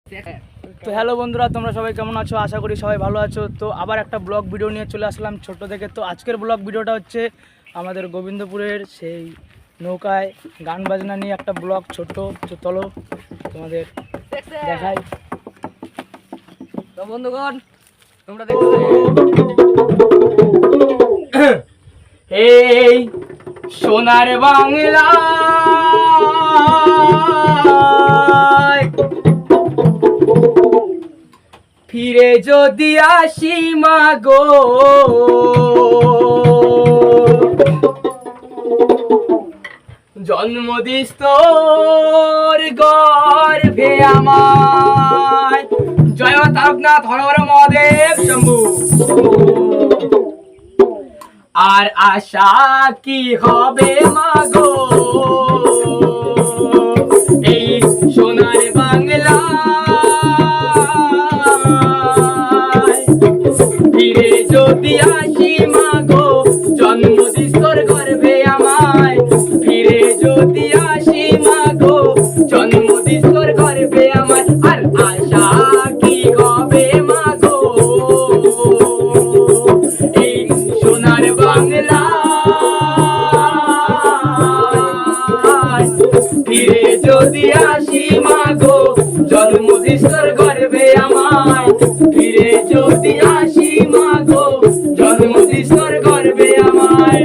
তো হ্যালো বন্ধুরা, তোমরা সবাই কেমন আছো? আশা করি সবাই ভালো আছো। তো আবার একটা ব্লগ ভিডিও নিয়ে চলে আসলাম ছোট থেকে। তো আজকের ব্লগ ভিডিওটা হচ্ছে আমাদের গোবিন্দপুরের সেই নৌকায় গান বাজনা নিয়ে একটা ব্লগ ছোট। তো চলো তোমাদের দেখাই। তো বন্ধুগণ তোমরা এই সোনার বাংলা ফিরে যদি আসি মাগো, জন্মদিস তোর গর্ভে আমায়। জয় তারকনাথ, হর হর মহাদেব শম্ভু। আর আশা কি হবে মাগো, এই সোনার বাংলা ফিরে যদি আসি মাগো, জন্মদিস তোর গর্ভে আমায়। ফিরে যদি আসি মাগো, জন্মদিস তোর গর্ভে আমায়। আর আশা কি হবে মাগো, এই সোনার বাংলা ফিরে যদি আসি মাগো, জন্মদিস তোর গর্ভে আমায়। ফিরে যদি আসি মাগো, জন্মদিস তোর গর্ভে আমায়।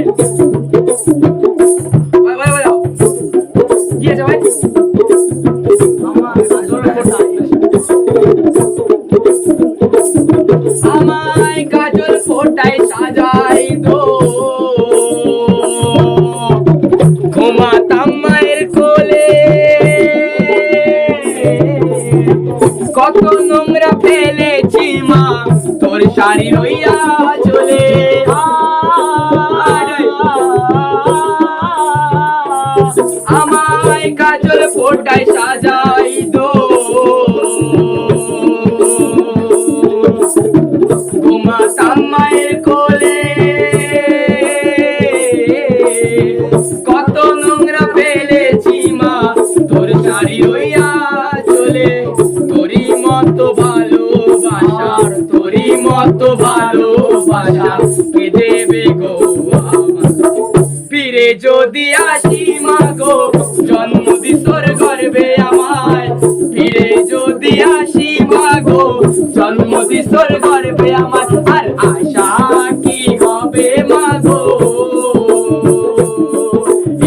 কি আছে ভাই? আমায় কাজল ফোটায় সাজাই দো, ঘুমাতাম মায়ের কোলে। কত নোংরা ফেলেছি মা, তোর শাড়ি লইয়া চলে। আমায় কাজল ফোটায় সাজাই দো, ঘুমাতাম মায়ের কোলে। কত নোংরা ফেলেছি মা, তোর শাড়ি লইয়া চলে। তোরই মতো ভালোবাসা, তোরই মতো ভালোবাসা কে দেবে গো আমার। ফিরে যদি আসি মাগো, জন্মদিস তোর গর্ভে আমায়। ফিরে যদি আসি মাগো, জন্মদিস তোর গর্ভে আমার। আর আশা কি হবে মাগো,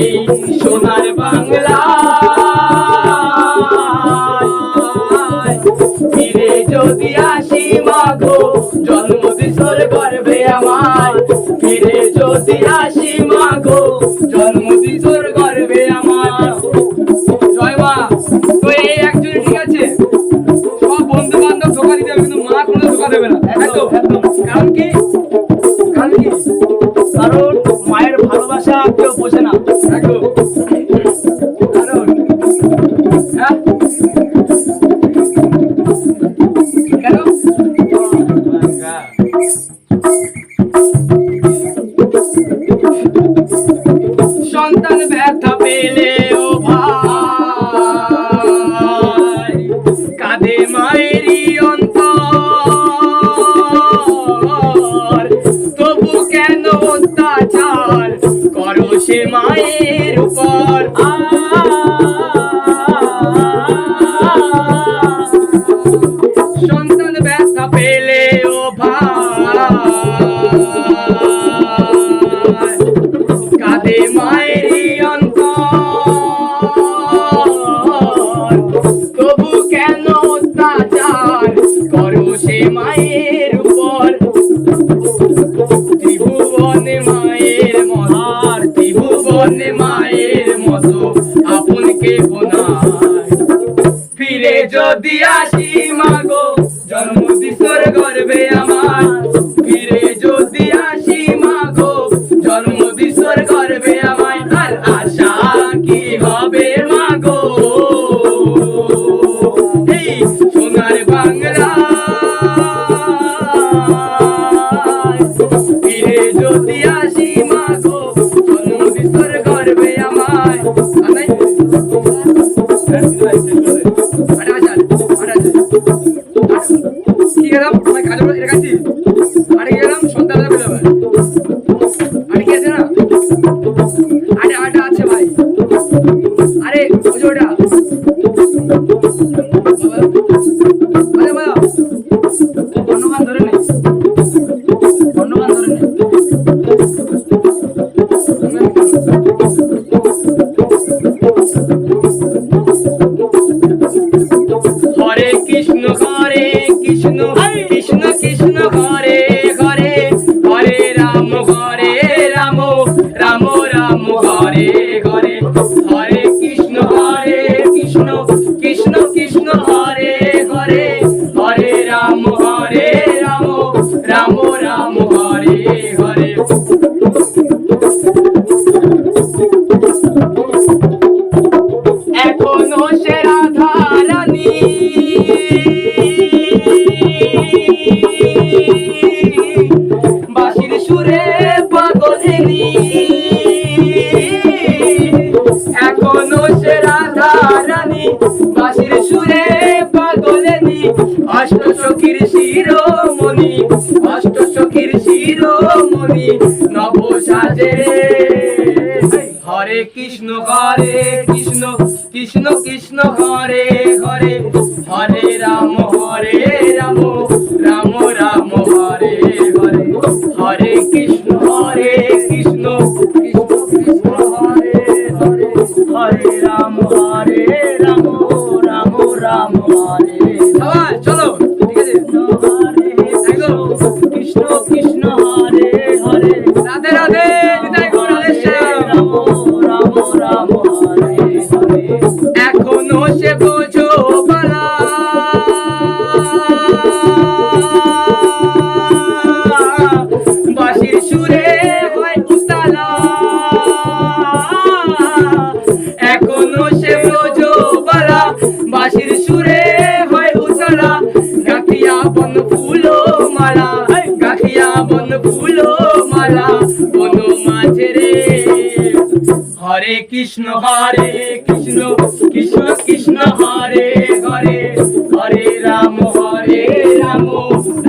এই সোনার বাংলা ফিরে যদি আসি মাগো, জন্মদিস তোর গর্ভে আমার। ফিরে যদি আসি মাগো, জন্মদিস তোর গর্ভে আমার। জয় মা। তো এই একজনই ঠিক আছে, সব বন্ধু বান্ধব ধোকা দিতে হবে, কিন্তু মা কোনো ধোকা দেবে না। কারণ কি? কারণ মায়ের ভালোবাসা কেউ বোঝে না। একদম। কারণ হ্যাঁ কেন? সন্তান ব্যথা পেলে ও ভাই, কাঁদে মায়েরই অন্তর। তবু কেন অত্যাচার করো সে মায়ের উপর? সন্তান ব্যথা পেলে ও ভাই, কাঁদে মায়েরই অন্তর। তবু কেন অত্যাচার করো সে মায়ের উপর? ত্রিভুবনে মায়ের মহার, ত্রিভুবনে মায়ের মতো আপনকে বোনায়। ফিরে যদি আসি মাগো, জন্মদিস তোর গর্ভে আমার। ফিরে যদি আসি মাগো, জন্মদিস তোর গর্ভে আমায়। আর আশা কি হবে মাগো, এই সোনার বাংলা ফিরে যদি আসি মাগো, জন্মদিস তোর গর্ভে আমায়। আরে অন্যগান ধরে নে, অন্যগান ধরে নে। হরে কৃষ্ণ কৃষ্ণ কৃষ্ণ হরে হরে, হরে রাম রাম রাম রাম হরে হরে, হরে কৃষ্ণ কৃষ্ণ কৃষ্ণ হরে হরে, হরে রাম রাম রাম রাম হরে হরে। এখনো সে রাধা রানী বাঁশির সুরে পাগলেনি, এখনো সে রাধা রানী বাঁশির সুরে পাগলেনি। অষ্ট সখীর শিরোমণি, অষ্ট সখীর শিরোমণি নব সাজে। হরে কৃষ্ণ কৃষ্ণ কৃষ্ণ হরে হরে, হরে রাম রাম রাম রাম হরে হরে, হরে কৃষ্ণ কৃষ্ণ কৃষ্ণ হরে হরে, হরে রাম রাম রাম রাম হরে। সবাই চলো, ঠিক আছে। কৃষ্ণ কৃষ্ণ হরে হরে, রাধে রাধে, বিদায় গো রাধে শ্যাম। রাম রাম হরে হরে, এখনো সে বোঝো বালা বাঁশির সুরে হয় উতালা, এখনো সে বোঝো বালা বাঁশির সুরে হয় উতালা। গাথিয়া বন ফুলো মালা, গাথিয়া বন ফুলো মালা বন মাঝে রে। হরে কৃষ্ণ কৃষ্ণ কৃষ্ণ হরে হরে, হরে রাম রাম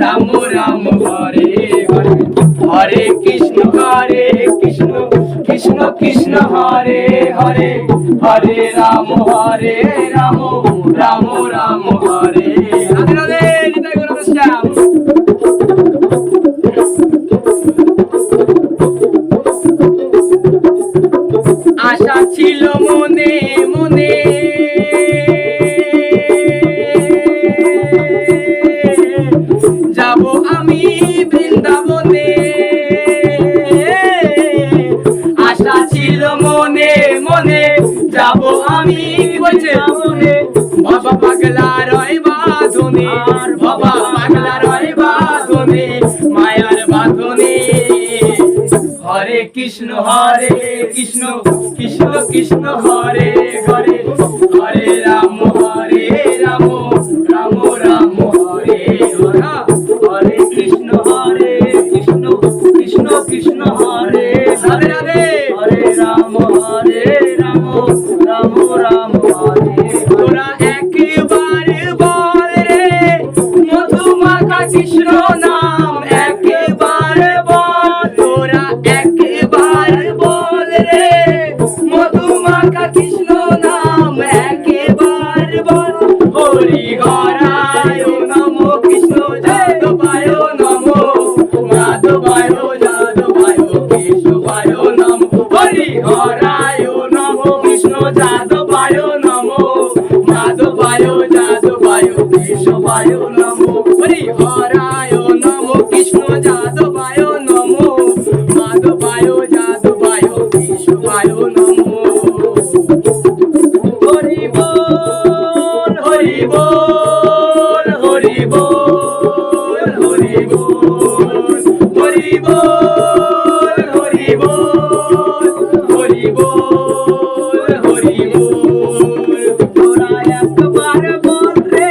রাম রাম হরে হরে, হরে কৃষ্ণ কৃষ্ণ কৃষ্ণ হরে হরে, হরে রাম রাম রাম রাম হরে। রাধে রাধে, নিতাই গৌর রাধে শ্যাম। আশা ছিল মনে মনে, যাব আমি বৃন্দাবনে। আশা ছিল মনে মনে, যাব আমি বৃন্দাবনে। বাবা পাগলা রয় বাঁধনে, বাবা পাগলা রয় বাঁধনে, মায়ার বাঁধনে। হরে কৃষ্ণ কৃষ্ণ কৃষ্ণ হরে হরে, হরে রাম রাম রাম রাম হরে হরে, হরে কৃষ্ণ কৃষ্ণ কৃষ্ণ হরে রাধে রাধে, হরে রাম রাম রাম রাম হরে। তোরা একবার বল রে মধুমাখা কৃষ্ণ নাম, একবার বল, তোরা একবার বল রে মধুমাখা কৃষ্ণ নাম, একবার বল। হরি হরায় নমো, কৃষ্ণ যাদবায় নমো, মাধবায় যাদবায় কেশবায় নমো। হরি হরায় নমো, কৃষ্ণ যাদবায় নমো, মাধবায় যাদবায় কেশবায় নমো। হরি হরায় নমো, কৃষ্ণ যাদবায় নমো, মাধবায় যাদবায় কেশবায় নমো। হরি বল হরি বল হরি বল হরি বল, হরি বল হরি বল হরি বল হরি বল। তোরা একবার বল রে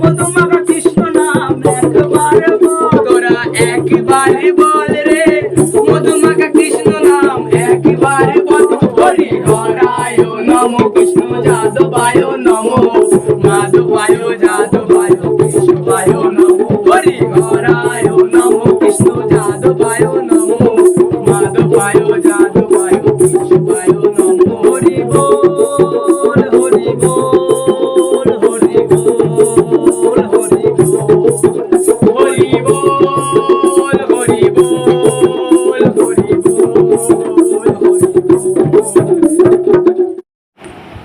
মধুমাখা কৃষ্ণ নাম, একবার বল, তোরা একবার বল রে মধুমাখা কৃষ্ণ নাম, একবার বল। হরি হরায় নমো, কৃষ্ণ যাদবায় নমো, মাধবায় হরি বল, হরি বল, হরি বল।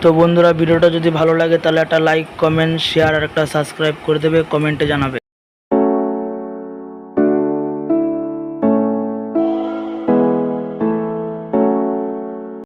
তো বন্ধুরা, ভিডিওটা যদি ভালো লাগে তাহলে একটা লাইক, কমেন্ট, শেয়ার আর একটা সাবস্ক্রাইব করে দেবে, কমেন্টে জানাবে।